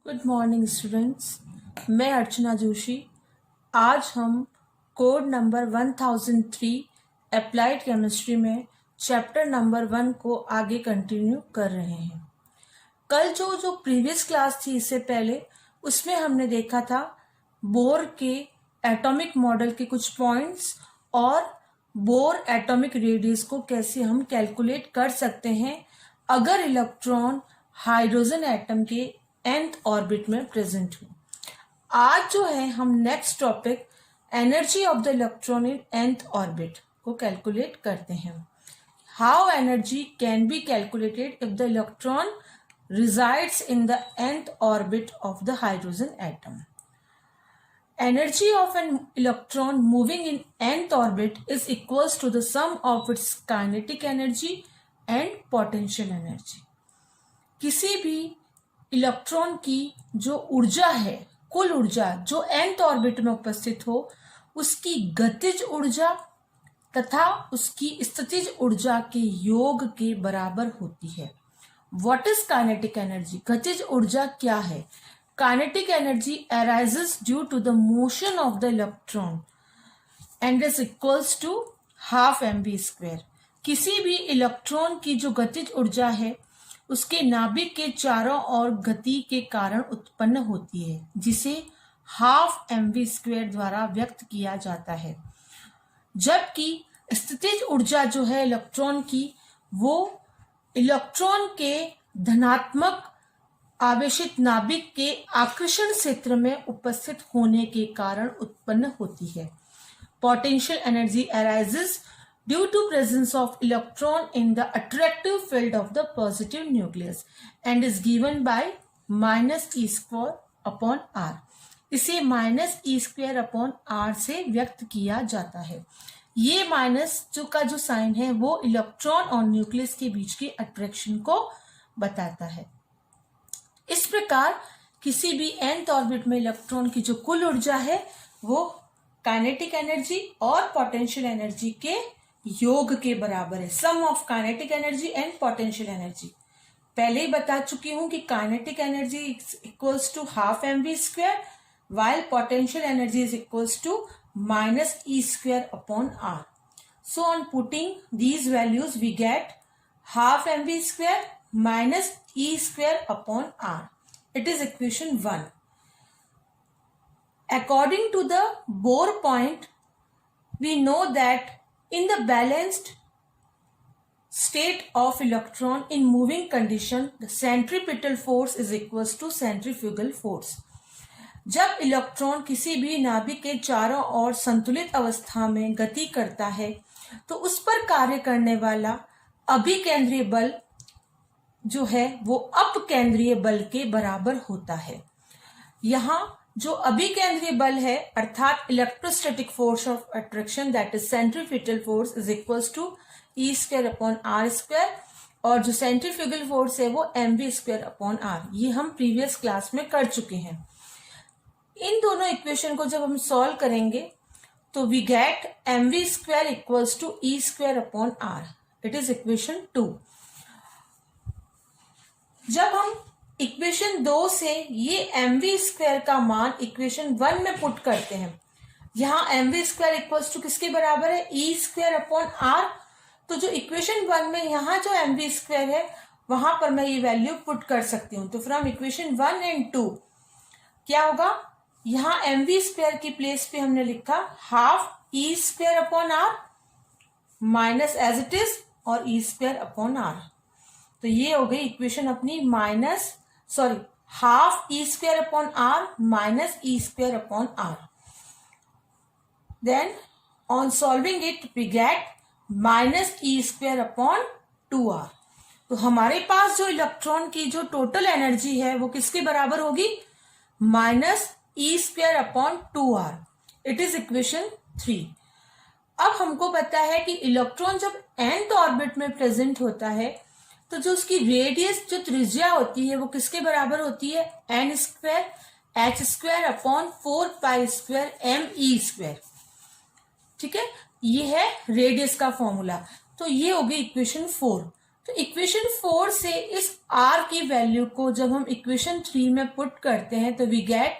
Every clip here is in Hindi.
Good morning students. मैं अर्चना जोशी। आज हम कोड नंबर 1003 अप्लाइड केमिस्ट्री में चैप्टर नंबर 1 को आगे कंटिन्यू कर रहे हैं। कल जो प्रीवियस क्लास थी इससे पहले उसमें हमने देखा था बोर के एटॉमिक मॉडल के कुछ पॉइंट्स और बोर एटॉमिक रेडियस को कैसे हम कैलकुलेट कर सकते हैं अगर इलेक्ट्रॉन हाइड्रोजन एटम के nth ऑर्बिट में प्रेजेंट हो। आज जो है हम next topic energy of the electron in nth orbit को कैलकुलेट करते हैं। How energy can be calculated if the electron resides in the nth orbit of the hydrogen atom. Energy of an electron moving in nth orbit is equals to the sum of its kinetic energy and potential energy. किसी भी इलेक्ट्रॉन की जो ऊर्जा है, कुल ऊर्जा जो nth ऑर्बिट में उपस्थित हो, उसकी गतिज ऊर्जा तथा उसकी स्थितिज ऊर्जा के योग के बराबर होती है। What is kinetic energy? गतिज ऊर्जा क्या है? Kinetic energy arises due to the motion of the electron and is equals to half mv square. किसी भी इलेक्ट्रॉन की जो गतिज ऊर्जा है उसके नाभिक के चारों ओर गति के कारण उत्पन्न होती है, जिसे हाफ mv स्क्वायर द्वारा व्यक्त किया जाता है। जबकि स्थितिज ऊर्जा जो है इलेक्ट्रॉन की, वो इलेक्ट्रॉन के धनात्मक आवेशित नाभिक के आकर्षण क्षेत्र में उपस्थित होने के कारण उत्पन्न होती है। Potential energy arises due to presence of electron in the attractive field of the positive nucleus and is given by minus e square upon r. इसे minus e square upon r से व्यक्त किया जाता है। ये माइनस जो साइन है वो इलेक्ट्रॉन और न्यूक्लियस के बीच के अट्रैक्शन को बताता है। इस प्रकार किसी भी nth ऑर्बिट में इलेक्ट्रॉन की जो कुल ऊर्जा है वो काइनेटिक एनर्जी और पोटेंशियल एनर्जी के योग के बराबर है। Sum of kinetic energy and potential energy. पहले ही बता चुकी हूं कि kinetic energy equals to half mv square while potential energy is equals to minus e square upon r. So on putting these values we get half mv square minus e square upon r. It is equation 1. According to the Bohr point, we know that in the balanced state of electron in moving condition, the centripetal force is equals to centrifugal force. जब इलेक्ट्रॉन किसी भी नाभिक के चारों ओर संतुलित अवस्था में गति करता है तो उस पर कार्य करने वाला अभिकेंद्रीय बल जो है वो अपकेंद्रीय बल के बराबर होता है। यहाँ जो अभिकेंद्रीय बल है अर्थात electrostatic force of attraction that is centripetal force is equals to e square upon r square, और जो सेंट्रीफ्यूगल फोर्स है वो mv स्क्वायर अपॉन आर। ये हम प्रीवियस क्लास में कर चुके हैं। इन दोनों इक्वेशन को जब हम सॉल्व करेंगे तो we get mv square equals to e square upon r. It is equation 2। जब हम इक्वेशन 2 से ये mv स्क्वायर का मान इक्वेशन 1 में पुट करते हैं, यहाँ mv स्क्वायर इक्वल्स टू किसके बराबर है? ई स्क्वायर अपॉन आर। तो जो इक्वेशन 1 में यहाँ जो mv स्क्वायर है वहां पर मैं ये वैल्यू पुट कर सकती हूँ। तो फ्रॉम इक्वेशन 1 एंड 2 क्या होगा? यहाँ mv स्क्वायर की प्लेस पे हमने लिखा half e square upon r minus as it is और ई स्क्वायर अपॉन आर। तो ये हो गई इक्वेशन अपनी half e square upon r minus e square upon r. Then on solving it we get minus e square upon 2r। तो हमारे पास जो इलेक्ट्रॉन की जो टोटल एनर्जी है वो किसके बराबर होगी? Minus e square upon 2r। It is equation 3। अब हमको पता है कि इलेक्ट्रॉन जब nth ऑर्बिट में प्रेजेंट होता है तो जो उसकी रेडियस जो त्रिज्या होती है वो किसके बराबर होती है? n square h square upon 4 pi square m e square. ठीक है, ये है रेडियस का फॉर्मूला। तो ये होगी इक्वेशन 4। तो इक्वेशन 4 से इस r की वैल्यू को जब हम इक्वेशन 3 में पुट करते हैं तो we get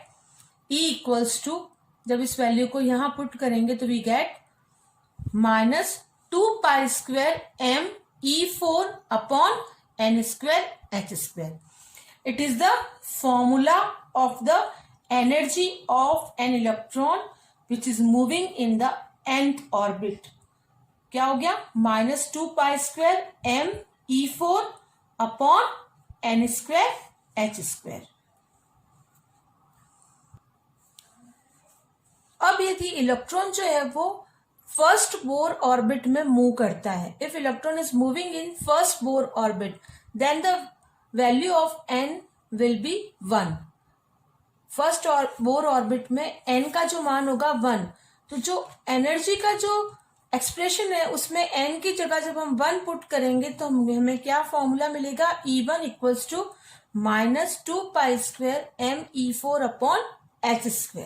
E equals to, जब इस वैल्यू को यहां पुट करेंगे तो we get -2π² me4 upon n² h². It is the formula of the energy of an electron which is moving in the nth orbit. क्या हो गया? -2π² me4 अपॉन n² h². अब यदि इलेक्ट्रॉन जो है वो फर्स्ट बोर ऑर्बिट में मूव करता है, if electron is moving in first Bohr orbit, then the value of n will be 1. First Bohr orbit में n का जो मान होगा 1. तो जो एनर्जी का जो एक्सप्रेशन है उसमें n की जगह जब हम 1 पुट करेंगे तो हमें क्या फॉर्मूला मिलेगा? E1 equals to -2π² me4 upon h².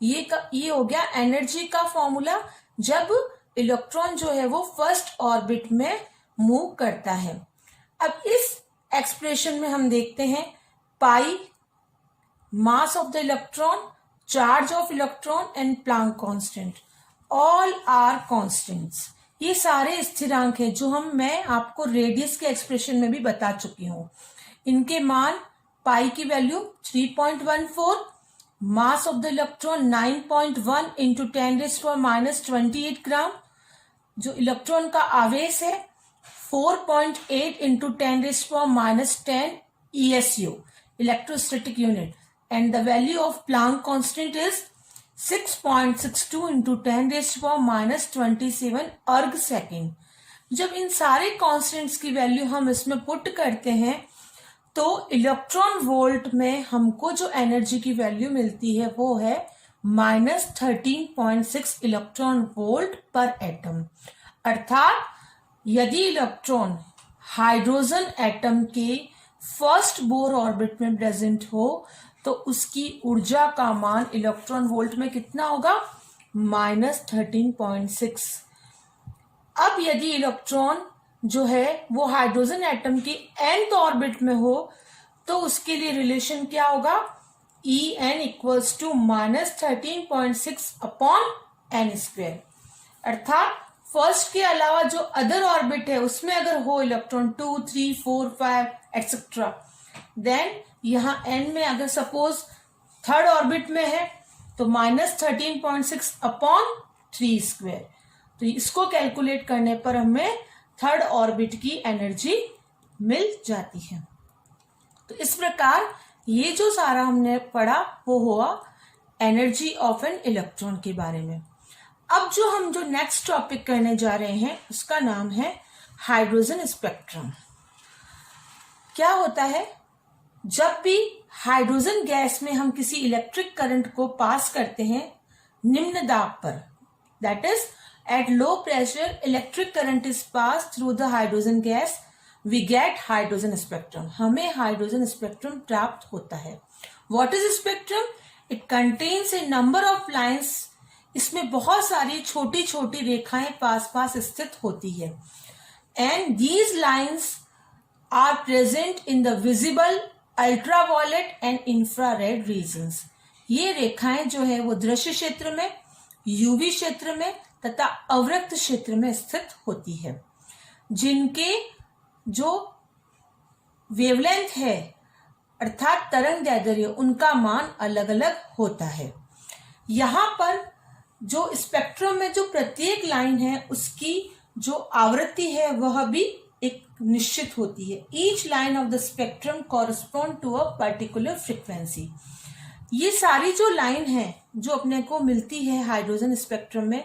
ये हो गया एनर्जी का फॉर्मूला जब इलेक्ट्रॉन जो है वो फर्स्ट ऑर्बिट में मूव करता है. अब इस एक्सप्रेशन में हम देखते हैं pi mass of the electron, charge of electron and Planck constant, all are constants. ये सारे स्थिरांक हैं जो मैं आपको रेडियस के एक्सप्रेशन में भी बता चुकी हूं. इनके मान, पाई की value 3.14, mass of the electron 9.1 into 10⁻⁻28 ग्राम, जो इलेक्ट्रॉन का आवेश है 4.8 into 10⁻10 ESU, electrostatic unit, and the value of Planck constant is 6.62 into 10⁻27 अर्ग सेकेंड. जब इन सारे कांस्टेंट्स की वैल्यू हम इसमें पुट करते हैं तो इलेक्ट्रॉन वोल्ट में हमको जो एनर्जी की वैल्यू मिलती है वो है -13.6 इलेक्ट्रॉन वोल्ट पर एटम. अर्थात यदि इलेक्ट्रॉन हाइड्रोजन एटम के फर्स्ट बोर ऑर्बिट में प्रेजेंट हो तो उसकी ऊर्जा का मान इलेक्ट्रॉन वोल्ट में कितना होगा? -13.6. अब यदि इलेक्ट्रॉन जो है वो हाइड्रोजन एटम की nth ऑर्बिट में हो तो उसके लिए रिलेशन क्या होगा? En equals to -13.6 upon n². अर्थात फर्स्ट के अलावा जो अदर ऑर्बिट है उसमें अगर हो इलेक्ट्रॉन 2, 3, 4, 5 एक्सेट्रा, देन यहाँ n में अगर सपोज थर्ड ऑर्बिट में है तो -13.6 अपॉन 3². तो इसको कैलकुलेट करने पर हमें थर्ड ऑर्बिट की एनर्जी मिल जाती है. तो इस प्रकार ये जो सारा हमने पढ़ा वो हुआ एनर्जी ऑफ एन इलेक्ट्रॉन के बारे में. अब जो नेक्स्ट टॉपिक करने जा रहे हैं उसका नाम है हाइड्रोजन स्पेक्ट्रम. क्या होता है? जब भी हाइड्रोजन गैस में हम किसी इलेक्ट्रिक करंट को पास करते हैं निम्न दाब पर, that is at low pressure electric current is passed through the hydrogen gas, we get hydrogen spectrum. हमें हाइड्रोजन स्पेक्ट्रम प्राप्त होता है. What is spectrum? It contains a number of lines. इसमें बहुत सारी छोटी छोटी रेखाएं पास पास स्थित होती है. And these lines are present in the visible, ultraviolet and infrared regions. ये रेखाएं जो है वो दृश्य क्षेत्र में, यूवी क्षेत्र में तथा अवरक्त क्षेत्र में स्थित होती है, जिनके जो वेवलेंथ है अर्थात तरंग दैर्ध्य उनका मान अलग अलग होता है. यहाँ पर जो स्पेक्ट्रम में जो प्रत्येक लाइन है उसकी जो आवृत्ति है वह भी एक निश्चित होती है. Each line of the spectrum correspond to a particular frequency. ये सारी जो लाइन है जो अपने को मिलती है हाइड्रोजन स्पेक्ट्रम में,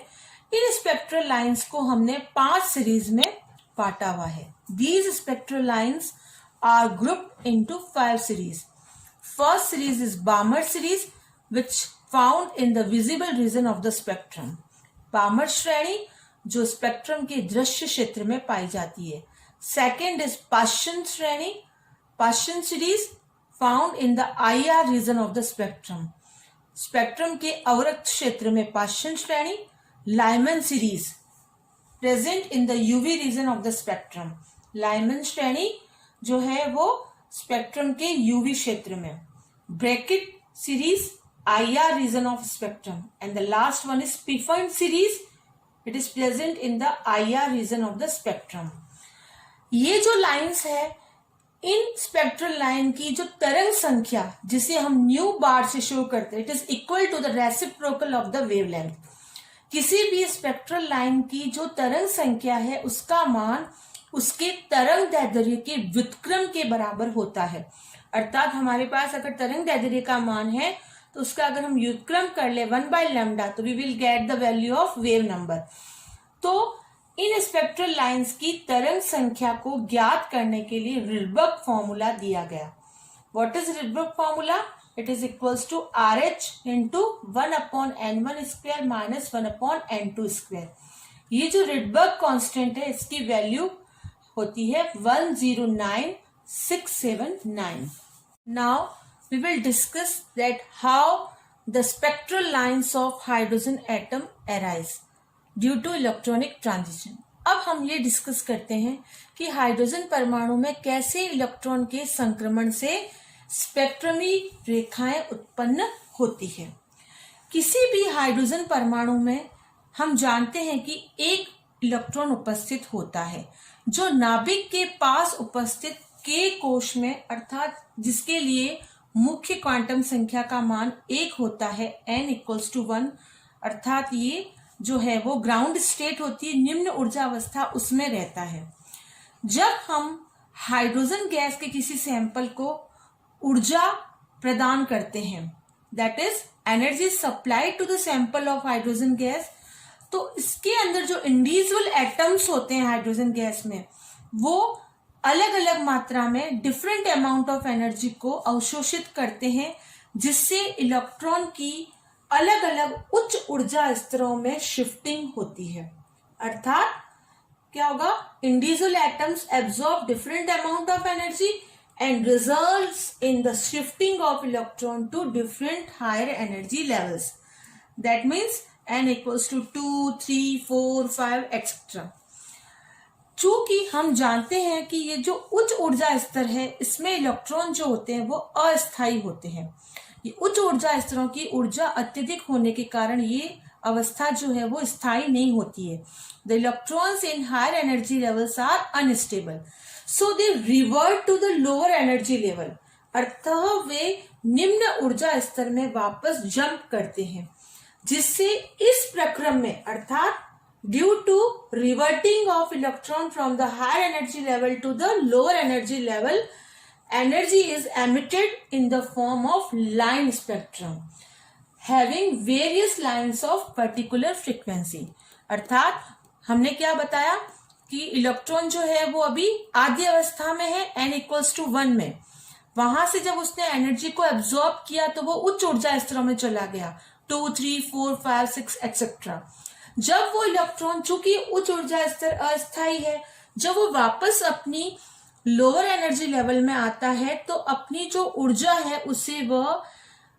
इन स्पेक्ट्रल लाइंस को हमने 5 सीरीज में बांटा हुआ है. These spectral lines are grouped into 5 series. First series is Balmer series which found in the visible region of the spectrum. Balmer श्रेणी जो स्पेक्ट्रम के दृश्य क्षेत्र में पाई जाती है. सेकेंड इज पाश्चन श्रेणी, Paschen series found in the IR region of the spectrum. Spectrum के अवरक्त क्षेत्र में पाश्चन श्रेणी. Lyman series present in the UV region of the spectrum. Lyman श्रेणी जो है वो स्पेक्ट्रम के यूवी क्षेत्र में, Brackett series IR region of spectrum, and the last one is पिफर्न series, it is present in the IR region of the spectrum. ये जो लाइंस है, इन स्पेक्ट्रल लाइन की जो तरंग संख्या जिसे हम न्यू बार से शो करते हैं, it is equal to the reciprocal of the wavelength. किसी भी स्पेक्ट्रल लाइन की जो तरंग संख्या है उसका मान उसके तरंग दैर्ध्य के व्युत्क्रम के बराबर होता है। अर्थात हमारे पास अगर तरंग दैर्ध्य का मान है तो उसका अगर हम व्युत्क्रम कर ले 1/λ तो we will get the value of wave number. तो इन स्पेक्ट्रल लाइंस की तरंग संख्या को ज्ञात करने के लिए रिडबर्ग फॉर्मूला दिया गया। What is Rydberg formula? It is equals to RH into 1/n1 square minus 1/n2 square. ये जो रिडबर्ग कांस्टेंट है इसकी वैल्यू होती है 109679। Now we will discuss that how the spectral lines of hydrogen atom arise due to electronic transition. अब हम ये डिस्कस करते हैं कि हाइड्रोजन परमाणु में कैसे इलेक्ट्रॉन के संक्रमण से स्पेक्ट्रमी रेखाएं उत्पन्न होती है। किसी भी हाइड्रोजन परमाणु में हम जानते हैं कि एक इलेक्ट्रॉन उपस्थित होता है जो नाभिक के पास उपस्थित K कोश में, अर्थात जिसके लिए मुख्य क्वांटम संख्या का मान 1 होता है, n इक्वल्स टू 1, अर्थात ये जो है वो ग्राउंड स्टेट होती है, निम्न ऊर्जा अवस्था उसमें रहता है। जब हम हाइड्रोजन गैस के किसी सैंपल को ऊर्जा प्रदान करते हैं, that is energy supplied to the sample of hydrogen gas, तो इसके अंदर जो इंडिविजुअल एटम्स होते हैं हाइड्रोजन गैस में, वो अलग अलग मात्रा में डिफरेंट अमाउंट ऑफ एनर्जी को अवशोषित करते हैं, जिससे इलेक्ट्रॉन की अलग अलग उच्च ऊर्जा स्तरों में शिफ्टिंग होती है। अर्थात क्या होगा? Individual atoms absorb different amount of energy and results in the shifting of electron to different higher energy levels. That means n equals to 2, 3, 4, 5 etc. चूंकि हम जानते हैं कि ये जो उच्च ऊर्जा स्तर है इसमें इलेक्ट्रॉन जो होते हैं वो अस्थायी होते हैं। ये उच्च ऊर्जा स्तरों की ऊर्जा अत्यधिक होने के कारण ये अवस्था जो है वो स्थायी नहीं होती है। The electrons in higher energy levels are unstable, so they revert to the lower energy level, अर्थात वे निम्न ऊर्जा स्तर में वापस जंप करते हैं, जिससे इस प्रक्रम में, अर्थात due to reverting of electron from the higher energy level to the lower energy level, energy is emitted in the form of line spectrum having various lines of particular frequency. अर्थात हमने क्या बताया कि इलेक्ट्रॉन जो है वो अभी आधी अवस्था में है, n इक्वल्स टू 1 में। वहां से जब उसने एनर्जी को एब्सॉर्ब किया तो वो उच्च ऊर्जा स्तरों में चला गया, 2, 3, 4, 5, 6 एक्सेट्रा। जब वो इलेक्ट्रॉन, चूंकि उच्च ऊर्जा स्तर अस्थायी है, जब वो वापस अपनी लोअर एनर्जी लेवल में आता है तो अपनी जो ऊर्जा है उसे वह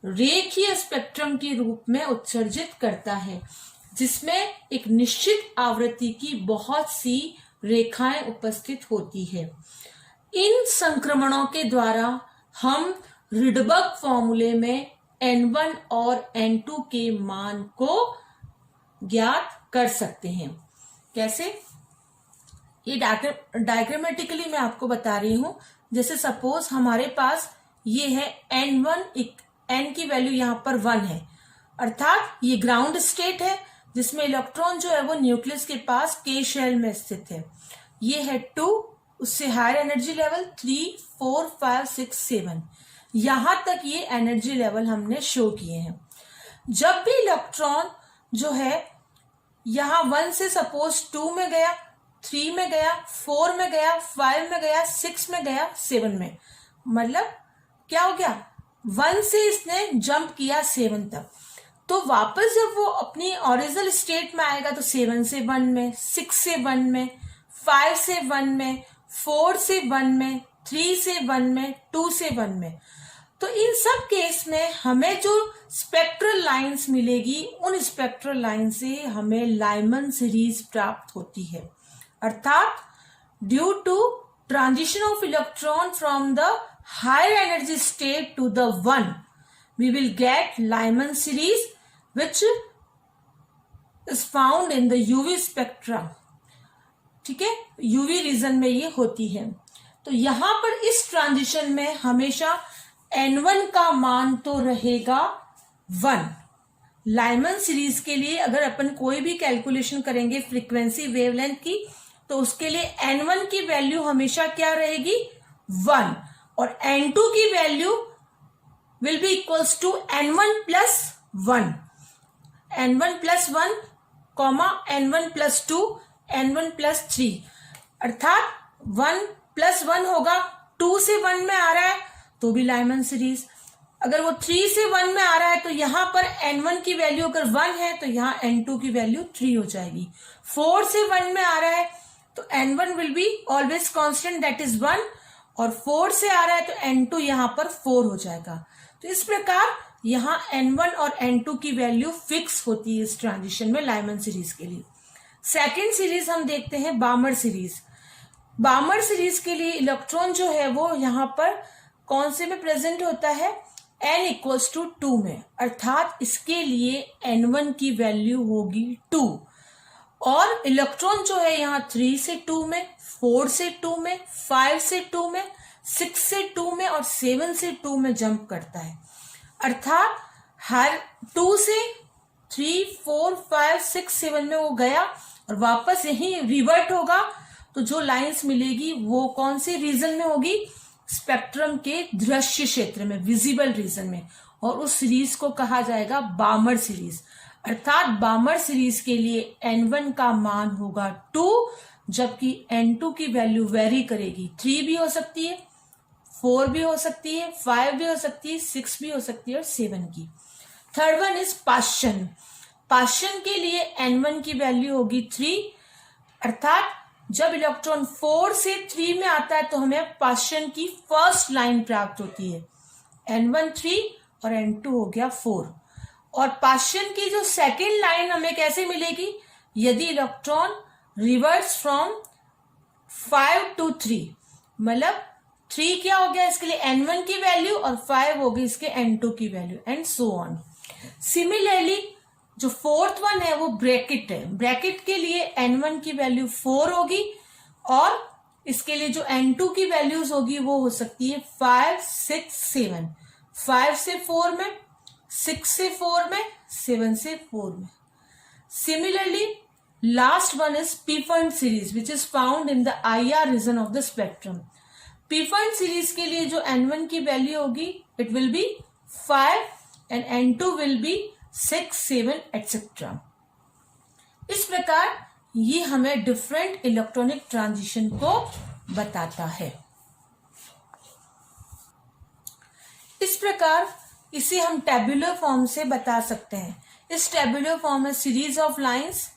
रेखीय स्पेक्ट्रम के रूप में उत्सर्जित करता है, जिसमें एक निश्चित आवृत्ति की बहुत सी रेखाएं उपस्थित होती है। इन संक्रमणों के द्वारा हम रिडबर्ग फॉर्मूले में n1 और n2 के मान को ज्ञात कर सकते हैं। कैसे? ये डायग्रामेटिकली मैं आपको बता रही हूं। जैसे सपोज हमारे पास ये है n1, n की वैल्यू यहां पर 1 है, अर्थात ये ग्राउंड स्टेट है जिसमें इलेक्ट्रॉन जो है वो न्यूक्लियस के पास K शेल में स्थित है। ये है 2, उससे हायर एनर्जी लेवल 3, 4, 5, 6, 7, यहां तक ये एनर्जी लेवल हमने शो किए हैं। जब भी इलेक्ट्रॉन जो है यहां 1 से सपोज 2 में गया, 3 में गया, 4 में गया, 5 में गया, 6 में गया, 7 में, मतलब क्या हो गया? 1 से इसने जंप किया 7 तक, तो वापस जब वो अपनी ओरिजिनल स्टेट में आएगा तो 7 से 1 में, 6 से 1 में, 5 से 1 में, 4 से 1 में, 3 से 1 में, 2 से 1 में। तो इन सब केस में हमें जो स्पेक्ट्रल लाइंस मिलेगी, उन स्पेक्ट्रल लाइन से हमें लाइमन सीरीज प्राप्त होती है। अर्थात due to transition of electron from the higher energy state to the one, we will get Lyman series which is found in the UV spectra. ठीक है, यूवी रीजन में ये होती है। तो यहां पर इस ट्रांजिशन में हमेशा N1 का मान तो रहेगा 1। लाइमन सीरीज के लिए अगर अपन कोई भी कैलकुलेशन करेंगे फ्रीक्वेंसी वेवलेंथ की, तो उसके लिए N1 की वैल्यू हमेशा क्या रहेगी 1, और N2 की value will be equals to N1 plus 1, N1 plus 1 comma N1 plus 2, N1 plus 3, अर्थात 1 प्लस 1 होगा, 2 से 1 में आ रहा है तो भी लाइमन सीरीज, अगर वो 3 से 1 में आ रहा है तो यहां पर N1 की वैल्यू अगर 1 है तो यहां N2 की वैल्यू 3 हो जाएगी। 4 से 1 में आ रहा है तो N1 will be always constant that is 1, और 4 से आ रहा है तो N2 यहां पर 4 हो जाएगा। तो इस प्रकार यहां N1 और N2 की वैल्यू फिक्स होती है इस ट्रांजिशन में लाइमन सीरीज के लिए। सेकेंड सीरीज हम देखते हैं बामर सीरीज। बामर सीरीज के लिए इलेक्ट्रॉन जो है वो यहां पर कौन से में प्रेजेंट होता है, n इक्वल्स टू 2 में, अर्थात इसके लिए N1 की वैल्यू होगी 2, और इलेक्ट्रॉन जो है यहाँ 3 से 2 में, 4 से 2 में, 5 से 2 में, 6 से 2 में और 7 से 2 में जंप करता है। अर्थात हर 2 से 3, 4, 5, 6, 7 में वो गया और वापस यही रिवर्ट होगा, तो जो लाइंस मिलेगी वो कौन से रीजन में होगी, स्पेक्ट्रम के दृश्य क्षेत्र में, विजिबल रीजन में, और उस सीरीज को कहा जाएगा बामर सीरीज। अर्थात बामर सीरीज के लिए N1 का मान होगा 2, जबकि N2 की वैल्यू वेरी करेगी, 3 भी हो सकती है, 4 भी हो सकती है, 5 भी हो सकती है, 6 भी हो सकती है और 7 की। Third one is Paschen. Paschen के लिए N1 की वैल्यू होगी 3, अर्थात जब इलेक्ट्रॉन 4 से 3 में आता है तो हमें पाशन की फर्स्ट लाइन प्राप्त होती है, N1 3 और N2 हो गया 4। और पाशन की जो सेकेंड लाइन हमें कैसे मिलेगी, यदि इलेक्ट्रॉन रिवर्स फ्रॉम 5 to 3, मतलब 3 क्या हो गया इसके लिए N1 की वैल्यू और 5 हो गई इसके N2 की value, and so on. Similarly जो फोर्थ वन है वो ब्रैकेट है। ब्रैकेट के लिए N1 की वैल्यू 4 होगी और इसके लिए जो N2 की वैल्यूज होगी वो हो सकती है 5, 6, 7, 5 से 4 में, 6 से 4 में, 7 से 4 में। Similarly, last one is P-Fund series which is found in the IR region of the spectrum. P-Fund series के लिए जो N1 की वैल्यू होगी it will be 5 and N2 will be 6, 7 etc. इस प्रकार ये हमें डिफरेंट इलेक्ट्रॉनिक ट्रांजिशन को बताता है। इस प्रकार इसे हम टेबुलर फॉर्म से बता सकते हैं। इस टेबुलर फॉर्म में सीरीज ऑफ लाइंस,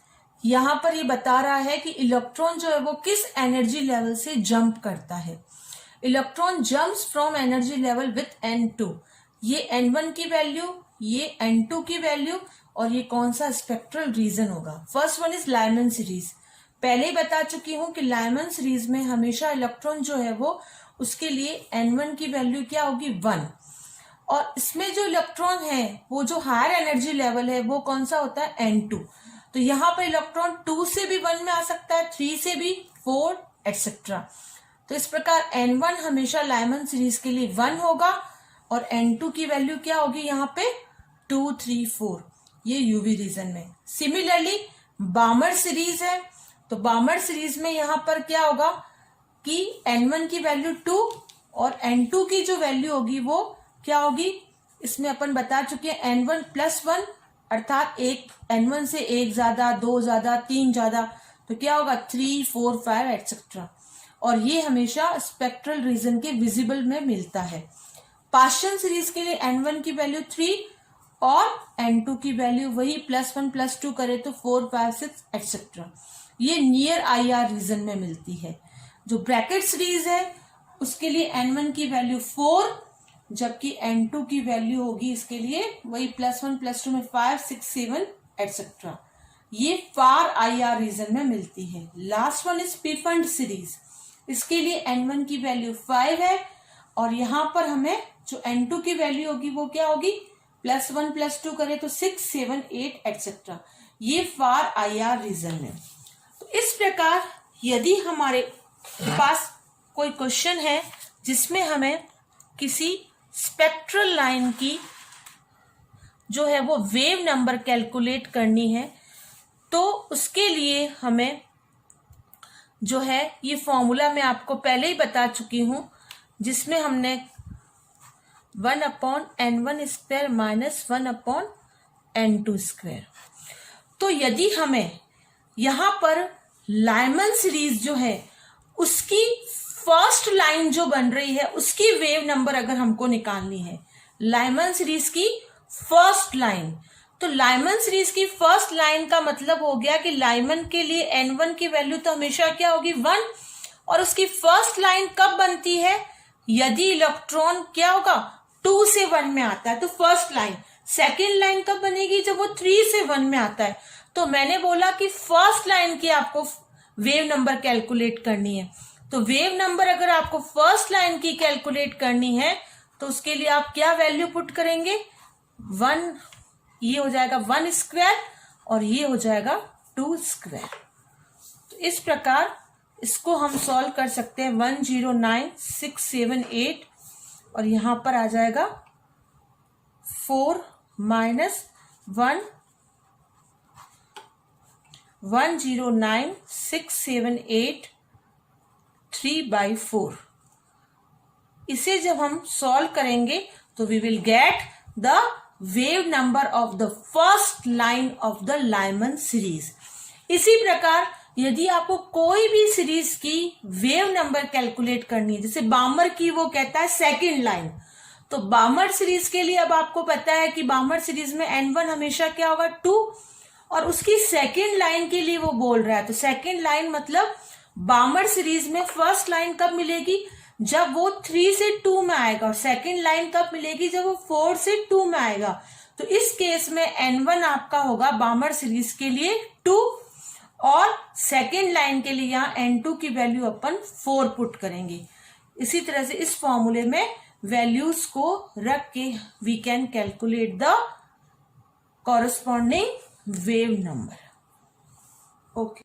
यहां पर ये बता रहा है कि इलेक्ट्रॉन जो है वो किस एनर्जी लेवल से जंप करता है। Electron jumps from energy level with N2, ये N1 की वैल्यू, ये N2 की वैल्यू, और ये कौन सा स्पेक्ट्रल रीजन होगा। First one is Lyman series. पहले ही बता चुकी हूं कि लाइमन सीरीज में हमेशा इलेक्ट्रॉन जो है वो उसके लिए N1 की वैल्यू क्या होगी 1, और इसमें जो इलेक्ट्रॉन है वो जो हायर एनर्जी लेवल है वो कौन सा होता है N2। तो यहाँ पर इलेक्ट्रॉन 2 से भी 1 में आ सकता है, 3 से भी, 4 एक्सेट्रा। तो इस प्रकार N1 हमेशा लाइमन सीरीज के लिए 1 होगा और N2 की वैल्यू क्या होगी यहाँ पे 2, 3, 4, ये यूवी रीजन में। सिमिलरली बामर सीरीज है तो बामर सीरीज में यहाँ पर क्या होगा कि N1 की वैल्यू 2 और N2 की जो वैल्यू होगी वो क्या होगी, इसमें अपन बता चुके हैं N1 प्लस 1, अर्थात एक N1 से 1 ज्यादा, 2 ज्यादा, 3 ज्यादा, तो क्या होगा 3, 4, 5 एक्सेट्रा। और ये हमेशा स्पेक्ट्रल रीजन के विजिबल में मिलता है। पार्शियल सीरीज के लिए N1 की वैल्यू 3 और N2 की वैल्यू वही +1 +2 करे तो 4, 5, 6 एक्सेट्रा। ये नियर IR रीजन में मिलती है। जो ब्रैकेट सीरीज है उसके लिए N1 की वैल्यू 4, जबकि N2 की वैल्यू होगी इसके लिए वही +1 +2 में 5, 6, 7 एक्सेट्रा। ये फार IR रीजन में मिलती है। Last one is P-Fund series. इसके लिए n1 की वैल्यू 5 है और यहाँ पर हमें जो n2 की वैल्यू होगी वो क्या होगी, +1 +2 करें तो 6, 7, 8 एक्सेट्रा। ये फॉर IR रीजन में। तो इस प्रकार यदि हमारे पास कोई क्वेश्चन है जिसमें हमें किसी स्पेक्ट्रल लाइन की जो है वो वेव नंबर कैलकुलेट करनी है, तो उसके लिए हमें जो है ये फॉर्मूला मैं आपको पहले ही बता चुकी हूं, जिसमें हमने 1/n1² माइनस 1/n2²। तो यदि हमें यहां पर लाइमन सीरीज जो है उसकी फर्स्ट लाइन जो बन रही है उसकी वेव नंबर अगर हमको निकालनी है, लाइमन सीरीज की फर्स्ट लाइन, तो लाइमन सीरीज की फर्स्ट लाइन का मतलब हो गया कि लाइमन के लिए n1 की वैल्यू तो हमेशा क्या होगी, 1। और उसकी फर्स्ट लाइन कब बनती है, यदि इलेक्ट्रॉन क्या होगा 2 से 1 में आता है तो फर्स्ट लाइन। सेकेंड लाइन कब बनेगी, जब वो 3 से 1 में आता है। तो मैंने बोला कि फर्स्ट लाइन की आपको वेव नंबर कैलकुलेट करनी है। तो वेव नंबर अगर आपको फर्स्ट लाइन की कैलकुलेट करनी है तो उसके लिए आप क्या वैल्यू पुट करेंगे, 1, ये हो जाएगा 1² और ये हो जाएगा 2²। तो इस प्रकार इसको हम सॉल्व कर सकते हैं। 109,678 और यहां पर आ जाएगा 4 माइनस 1, 109,678 3/4। इसे जब हम सॉल्व करेंगे तो we will get the wave number of the first line of the Lyman series. इसी प्रकार यदि आपको कोई भी सीरीज की वेव नंबर कैलकुलेट करनी है, जैसे बामर की वो कहता है सेकेंड लाइन, तो बामर सीरीज के लिए अब आपको पता है कि बामर सीरीज में n1 हमेशा क्या होगा 2, और उसकी सेकेंड लाइन के लिए वो बोल रहा है। तो सेकेंड लाइन मतलब बामर सीरीज में फर्स्ट लाइन कब मिलेगी, जब वो 3 से 2 में आएगा, और सेकेंड लाइन कब मिलेगी, जब वो 4 से 2 में आएगा। तो इस केस में n1 आपका होगा बामर सीरीज के लिए 2 और सेकेंड लाइन के लिए यहाँ n2 की वैल्यू अपन 4 पुट करेंगे। इसी तरह से इस फॉर्मूले में वैल्यूज को रख के we can calculate the corresponding wave number. Okay.